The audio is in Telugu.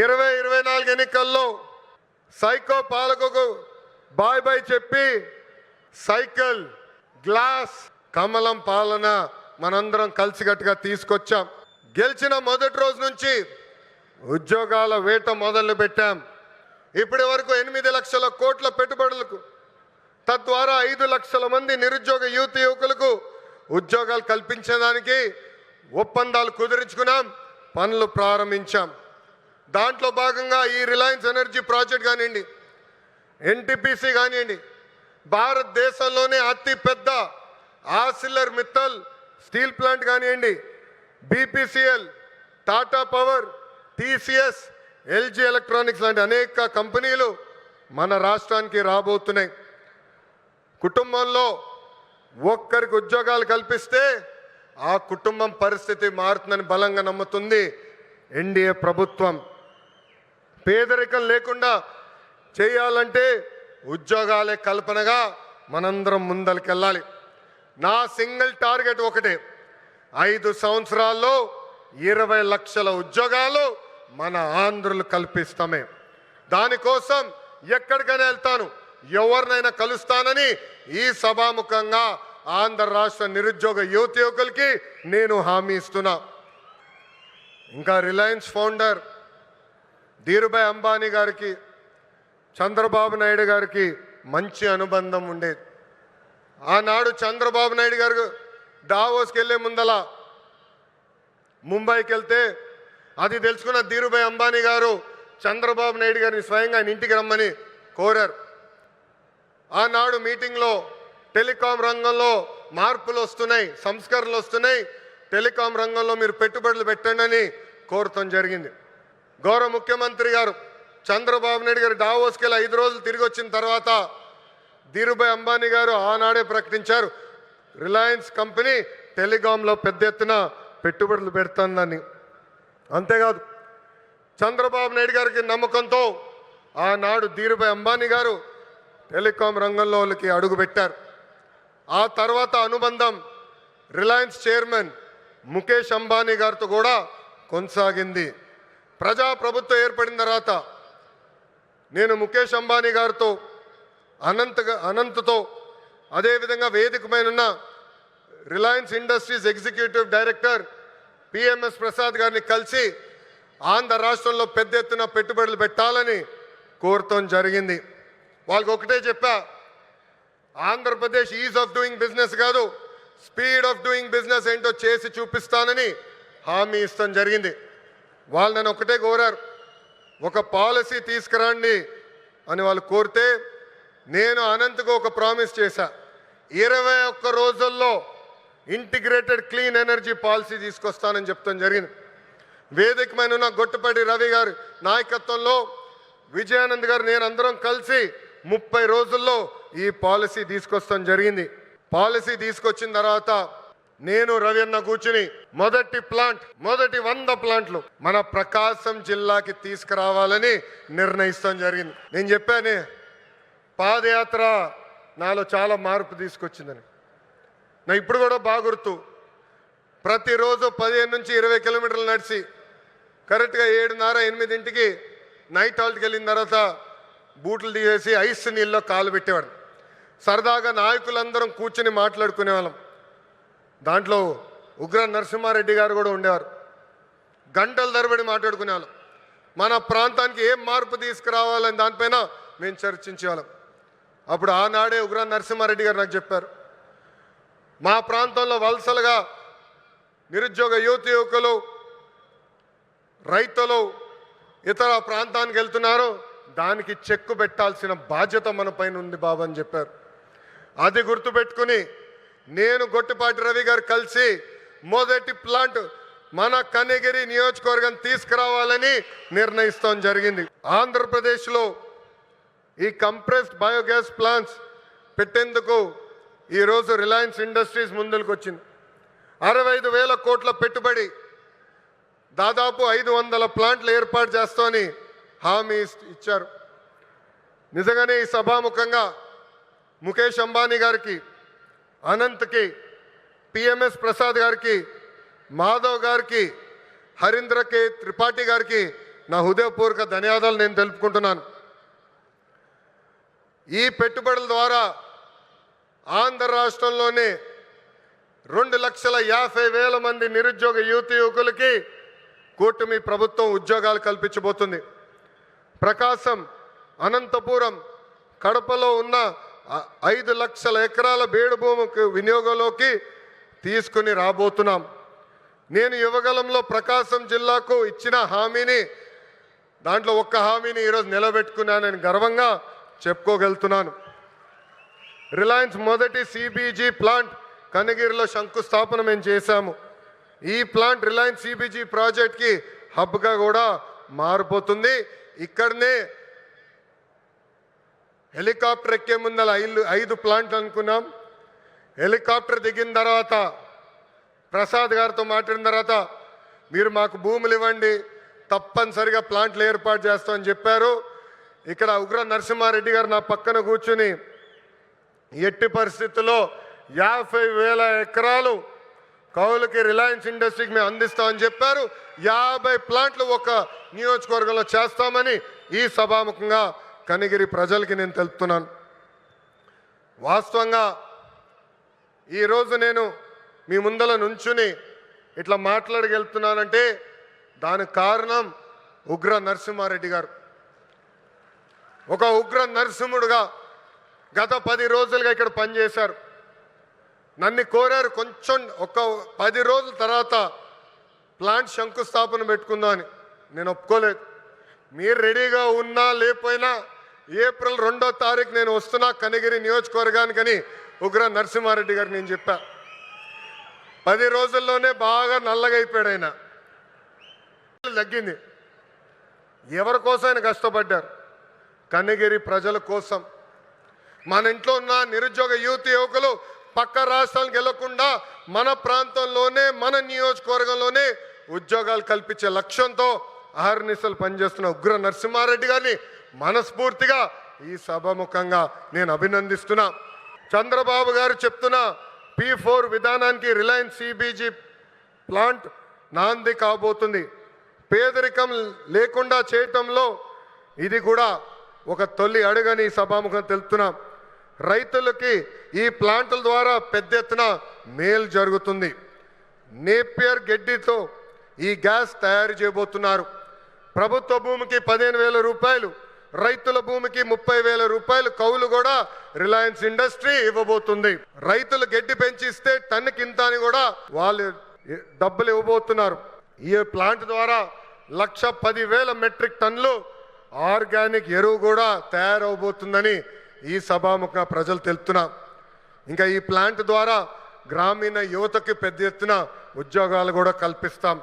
2024 ఎన్నికల్లో సైకో పాలకుకు బాయ్ బాయ్ చెప్పి సైకిల్ గ్లాస్ కమలం పాలన మనందరం కలిసికట్టుగా తీసుకొచ్చాం. గెలిచిన మొదటి రోజు నుంచి ఉద్యోగాల వేట మొదలు పెట్టాం. ఇప్పటి వరకు 8 లక్షల కోట్ల పెట్టుబడులకు, తద్వారా 5 లక్షల మంది నిరుద్యోగ యువకులకు ఉద్యోగాలు కల్పించడానికి ఒప్పందాలు కుదిరించుకున్నాం, పనులు ప్రారంభించాం. దాంట్లో భాగంగా ఈ రిలయన్స్ ఎనర్జీ ప్రాజెక్ట్ కానివ్వండి, ఎన్టీపీసీ కానివ్వండి, భారతదేశంలోనే అతిపెద్ద ఆర్సిలర్ మిత్తల్ స్టీల్ ప్లాంట్ కానివ్వండి, BPCL, Tata power, TCS, LG electronics లాంటి అనేక కంపెనీలు మన రాష్ట్రానికి రాబోతున్నాయి. కుటుంబంలో ఒక్కరికి ఉద్యోగాలు కల్పిస్తే ఆ కుటుంబం పరిస్థితి మారుతుందని బలంగా నమ్ముతుంది ఎన్డీఏ ప్రభుత్వం. పేదరికం లేకుండా చేయాలంటే ఉద్యోగాలే కల్పనగా మనందరం ముందరికెళ్ళాలి. నా సింగిల్ టార్గెట్ ఒకటే, 5 సంవత్సరాల్లో 20 లక్షల ఉద్యోగాలు మన ఆంధ్రులు కల్పిస్తామే. దానికోసం ఎక్కడికైనా వెళ్తాను, ఎవరినైనా కలుస్తానని ఈ సభాముఖంగా ఆంధ్ర రాష్ట్ర నిరుద్యోగ యువకులకి నేను హామీ ఇస్తున్నా. ఇంకా రిలయన్స్ ఫౌండర్ ధీరుభాయ్ అంబానీ గారికి, చంద్రబాబు నాయుడు గారికి మంచి అనుబంధం ఉండేది. ఆనాడు చంద్రబాబు నాయుడు గారు దావోస్కి వెళ్ళే ముందల ముంబైకి వెళ్తే అది తెలుసుకున్న ధీరుభాయ్ అంబానీ గారు చంద్రబాబు నాయుడు గారిని స్వయంగా ఆయన ఇంటికి రమ్మని కోరారు. ఆనాడు మీటింగ్లో టెలికాం రంగంలో మార్పులు వస్తున్నాయి, సంస్కరణలు వస్తున్నాయి, టెలికాం రంగంలో మీరు పెట్టుబడులు పెట్టండి అని కోరటం జరిగింది. గౌరవ ముఖ్యమంత్రి గారు చంద్రబాబు నాయుడు గారు డావోస్కి వెళ్ళి 5 రోజులు తిరిగి వచ్చిన తర్వాత ధీరుభాయ్ అంబానీ గారు ఆనాడే ప్రకటించారు, రిలయన్స్ కంపెనీ టెలికాంలో పెద్ద ఎత్తున పెట్టుబడులు పెడుతుందని. అంతేకాదు చంద్రబాబు నాయుడు గారికి నమ్మకంతో ఆనాడు ధీరుభాయ్ అంబానీ గారు టెలికాం రంగంలోకి అడుగుపెట్టారు. ఆ తర్వాత అనుబంధం రిలయన్స్ చైర్మన్ ముఖేష్ అంబానీ గారితో కూడా కొనసాగింది. ప్రజాప్రభుత్వం ఏర్పడిన తర్వాత నేను ముఖేష్ అంబానీ గారితో, అనంత్తో, అదేవిధంగా వేదిక పైన ఉన్న Reliance industries executive director PMS Prasad గారిని కలిసి ఆంధ్ర రాష్ట్రంలో పెద్ద ఎత్తున పెట్టుబడులు పెట్టాలని కోరటం జరిగింది. వాళ్ళకి ఒకటే చెప్పా, Andhra Pradesh is of doing business కాదు, స్పీడ్ ఆఫ్ డూయింగ్ బిజినెస్ ఏంటో చేసి చూపిస్తానని హామీ ఇస్తాం జరిగింది. వాళ్ళు నన్ను ఒకటే కోరారు, ఒక పాలసీ తీసుకురండి అని వాళ్ళు కోరితే నేను అనంతకు ఒక ప్రామిస్ చేశా, 21 రోజుల్లో ఇంటిగ్రేటెడ్ క్లీన్ ఎనర్జీ పాలసీ తీసుకొస్తానని చెప్తాం జరిగింది. వేదికమైన ఉన్న గొట్టపాటి రవి గారి నాయకత్వంలో విజయానంద్ గారు నేను అందరం కలిసి 30 రోజుల్లో ఈ పాలసీ తీసుకొస్తాం జరిగింది. పాలసీ తీసుకొచ్చిన తర్వాత నేను రవి అన్న కూర్చుని మొదటి 100 ప్లాంట్లు మన ప్రకాశం జిల్లాకి తీసుకురావాలని నిర్ణయిస్తాం జరిగింది. నేను చెప్పాను, పాదయాత్ర నాలో చాలా మార్పు తీసుకొచ్చిందని. నా ఇప్పుడు కూడా బాగా గుర్తు, ప్రతిరోజు 15 నుంచి 20 కిలోమీటర్లు నడిచి కరెక్ట్గా 7:30-8ంటికి నైట్ హాల్ట్కి వెళ్ళిన తర్వాత బూట్లు తీసేసి ఐస్ నీళ్ళలో కాలు పెట్టేవాడు. సరదాగా నాయకులందరం కూర్చొని మాట్లాడుకునేవాళ్ళం. దాంట్లో ఉగ్ర నరసింహారెడ్డి గారు కూడా ఉండేవారు. గంటల తరబడి మాట్లాడుకునేవాళ్ళం. మన ప్రాంతానికి ఏం మార్పు తీసుకురావాలని దానిపైన మేము చర్చించేవాళ్ళం. అప్పుడు ఆనాడే ఉగ్ర నరసింహారెడ్డి గారు నాకు చెప్పారు, మా ప్రాంతంలో వలసలుగా నిరుద్యోగ యువకులు, రైతులు ఇతర ప్రాంతానికి వెళ్తున్నారు, దానికి చెక్కు పెట్టాల్సిన బాధ్యత మన పైన ఉంది బాబు అని చెప్పారు. అది గుర్తుపెట్టుకుని నేను గొట్టిపాటి రవి గారు కలిసి మొదటి ప్లాంట్ మన కనిగిరి నియోజకవర్గం తీసుకురావాలని నిర్ణయిస్తాం జరిగింది. ఆంధ్రప్రదేశ్లో ఈ కంప్రెస్డ్ బయోగ్యాస్ ప్లాంట్స్ పెట్టేందుకు ఈరోజు రిలయన్స్ ఇండస్ట్రీస్ ముందుకు వచ్చింది. 65,000 కోట్ల పెట్టుబడి, దాదాపు 500 ప్లాంట్లు ఏర్పాటు చేస్తామని హామీ ఇచ్చారు. నిజంగానే ఈ సభాముఖంగా ముఖేష్ అంబానీ గారికి, అనంత్కి, పిఎంఎస్ ప్రసాద్ గారికి, మాధవ్ గారికి, హరీంద్ర కే త్రిపాఠి గారికి నా హృదయపూర్వక ధన్యవాదాలు నేను తెలుపుకుంటున్నాను. ఈ పెట్టుబడుల ద్వారా ఆంధ్ర రాష్ట్రంలోనే 2,50,000 మంది నిరుద్యోగ యువకులకి కూటమి ప్రభుత్వం ఉద్యోగాలు కల్పించబోతుంది. ప్రకాశం, అనంతపురం, కడపలో ఉన్న 5 లక్షల ఎకరాల బేడు భూమికి వినియోగంలోకి తీసుకుని రాబోతున్నాం. నేను యువగలంలో ప్రకాశం జిల్లాకు ఇచ్చిన హామీని, దాంట్లో ఒక్క హామీని ఈరోజు నిలబెట్టుకున్నానని గర్వంగా చెప్పుకోగలుగుతున్నాను. రిలయన్స్ మొదటి సిబిజీ ప్లాంట్ కనగిరిలో శంకుస్థాపన మేము చేశాము. ఈ ప్లాంట్ రిలయన్స్ సిబిజీ ప్రాజెక్ట్కి హబ్గా కూడా మారిపోతుంది. ఇక్కడనే హెలికాప్టర్ ఎక్కే ముందల 5 ప్లాంట్లు అనుకున్నాం. హెలికాప్టర్ దిగిన తర్వాత ప్రసాద్ గారితో మాట్లాడిన తర్వాత మీరు మాకు భూములు ఇవ్వండి, తప్పనిసరిగా ప్లాంట్లు ఏర్పాటు చేస్తామని చెప్పారు. ఇక్కడ ఉగ్ర నరసింహారెడ్డి గారు నా పక్కన కూర్చుని ఎట్టి పరిస్థితుల్లో 50,000 ఎకరాలు కౌలుకి రిలయన్స్ ఇండస్ట్రీకి మేము అందిస్తామని చెప్పారు. 50 ప్లాంట్లు ఒక నియోజకవర్గంలో చేస్తామని ఈ సభాముఖంగా కనిగిరి ప్రజలకి నేను తెలుపుతున్నాను. వాస్తవంగా ఈరోజు నేను మీ ముందల నుంచుని ఇట్లా మాట్లాడగలుగుతున్నానంటే దానికి కారణం ఉగ్ర నరసింహారెడ్డి గారు. ఒక ఉగ్ర నరసింహుడుగా గత 10 రోజులుగా ఇక్కడ పనిచేశారు. నన్ను కోరారు కొంచెం ఒక 10 రోజుల తర్వాత ప్లాంట్ శంకుస్థాపన పెట్టుకుందామని. నేను ఒప్పుకోలేదు. మీరు రెడీగా ఉన్నా లేకపోయినా ఏప్రిల్ 2వ తారీఖు నేను వస్తున్నా కనిగిరి నియోజకవర్గానికని ఉగ్ర నరసింహారెడ్డి గారు నేను చెప్పా. 10 రోజుల్లోనే బాగా నల్లగా అయిపోయాడు ఆయన. తగ్గింది. ఎవరి కోసం ఆయన కష్టపడ్డారు? కనిగిరి ప్రజల కోసం. మన ఇంట్లో ఉన్న నిరుద్యోగ యువకులు పక్క రాష్ట్రాలకు వెళ్లకుండా మన ప్రాంతంలోనే మన నియోజకవర్గంలోనే ఉద్యోగాలు కల్పించే లక్ష్యంతో అహర్నిశలు పనిచేస్తున్న ఉగ్ర నరసింహారెడ్డి గారిని మనస్ఫూర్తిగా ఈ సభాముఖంగా నేను అభినందిస్తున్నా. చంద్రబాబు గారు చెప్తున్న P4 విధానానికి రిలయన్స్ సిబిజీ ప్లాంట్ నాంది కాబోతుంది. పేదరికం లేకుండా చేయటంలో ఇది కూడా ఒక తొలి అడుగని సభాముఖం తెలుపుతున్నాం. రైతులకి ఈ ప్లాంట్ల ద్వారా పెద్ద ఎత్తున మేలు జరుగుతుంది. నేపియర్ గడ్డితో ఈ గ్యాస్ తయారు చేయబోతున్నారు. ప్రభుత్వ భూమికి 15,000 రూపాయలు, రైతుల భూమికి 30,000 రూపాయలు కౌలు కూడా రిలయన్స్ ఇండస్ట్రీ ఇవ్వబోతుంది. రైతులు గడ్డి పెంచిస్తే టన్నుకింత అని కూడా వాళ్ళు డబ్బులు ఇవ్వబోతున్నారు. ఈ ప్లాంట్ ద్వారా 1,10,000 మెట్రిక్ టన్నులు ఆర్గానిక్ ఎరువు కూడా తయారవబోతుందని ఈ సభాముఖ ప్రజలు తెలుపుతున్నాం. ఇంకా ఈ ప్లాంట్ ద్వారా గ్రామీణ యువతకి పెద్ద ఎత్తున ఉద్యోగాలు కూడా కల్పిస్తాం.